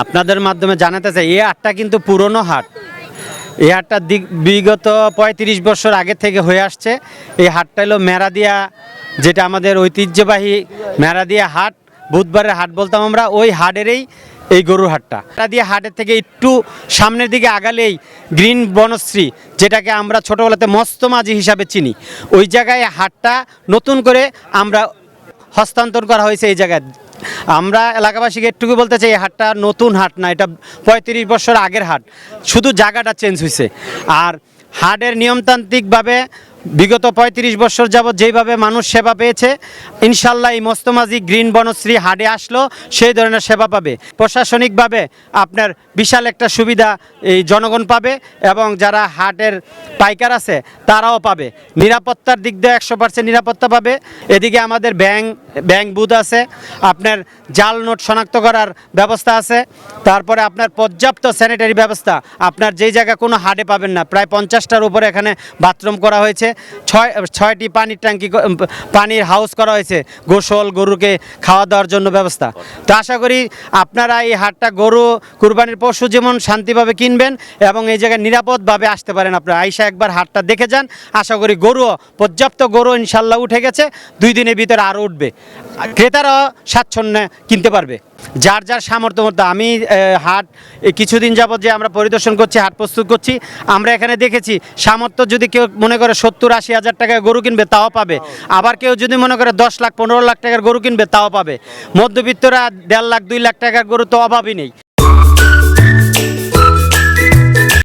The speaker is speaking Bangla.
আপনাদের মাধ্যমে জানাতে চাই এই হাটটা কিন্তু পুরনো হাট। এই হাটটা বিগত ৩৫ বছর আগে থেকে হয়ে আসছে। এই হাটটা হলো মেরাদিয়া, যেটা আমাদের ঐতিহ্যবাহী মেরাদিয়া হাট, বুধবারের হাট বলতাম আমরা, ওই হাটেরই এই গরুর হাটটা। মেরাদিয়া হাটের থেকে একটু সামনের দিকে আগালেই গ্রিন বনশ্রী, যেটাকে আমরা ছোটোবেলাতে মস্ত মাঝি হিসাবে চিনি, ওই জায়গায় হাটটা নতুন করে আমরা হস্তান্তর করা হয়েছে এই জায়গায়। আমরা এলাকাবাসীকে একটুকু বলতে চাই, এই হাটটা নতুন হাট না, এটা ৩৫ বছর আগের হাট, শুধু জায়গাটা চেঞ্জ হয়েছে। আর হাটের নিয়মতান্ত্রিকভাবে বিগত ৩৫ বছর যাবৎ যেইভাবে মানুষ সেবা পেয়েছে, ইনশাল্লাহ এই মস্তমাজি গ্রিন বনশ্রী হাটে আসলো সেই ধরনের সেবা পাবে। প্রশাসনিকভাবে আপনার বিশাল একটা সুবিধা এই জনগণ পাবে, এবং যারা হাটের পাইকার আছে তারাও পাবে। নিরাপত্তার দিক দিয়ে 100% নিরাপত্তা পাবে। এদিকে আমাদের ব্যাংক বুথ আছে, আপনার জাল নোট শনাক্ত করার ব্যবস্থা আছে, তারপরে আপনার পর্যাপ্ত স্যানিটারি ব্যবস্থা আপনার যেই জায়গা কোনো হাটে পাবেন না। প্রায় 50টার উপরে এখানে বাথরুম করা হয়েছে, 6টি পানির ট্যাঙ্কি, পানির হাউস করা হয়েছে, গোসল, গরুকে খাওয়া দাওয়ার জন্য ব্যবস্থা। তো আশা করি আপনারা এই হাটটা গরু কুরবানির পশু যেমন শান্তিভাবে কিনবেন এবং এই জায়গায় নিরাপদভাবে আসতে পারেন। আপনারা আইসা একবার হাটটা দেখে যান। আশা করি গরুও পর্যাপ্ত গরু ইনশাল্লাহ উঠে গেছে, 2 দিনের ভিতরে আরও উঠবে, ক্রেতারাও স্বাচ্ছন্দ্যে কিনতে পারবে যার যার সামর্থ্য মতো। আমি হাট কিছুদিন যাবৎ যে আমরা পরিদর্শন করছি, হাট প্রস্তুত করছি, আমরা এখানে দেখেছি সামর্থ্য যদি কেউ মনে করে 70-80 হাজার টাকার গরু কিনবে তাও পাবে, আবার কেউ যদি মনে করে 10 লাখ 15 লাখ টাকার গরু কিনবে তাও পাবে। মধ্যবিত্তরা 1.5 লাখ 2 লাখ টাকার গরু তো অভাবই নেই।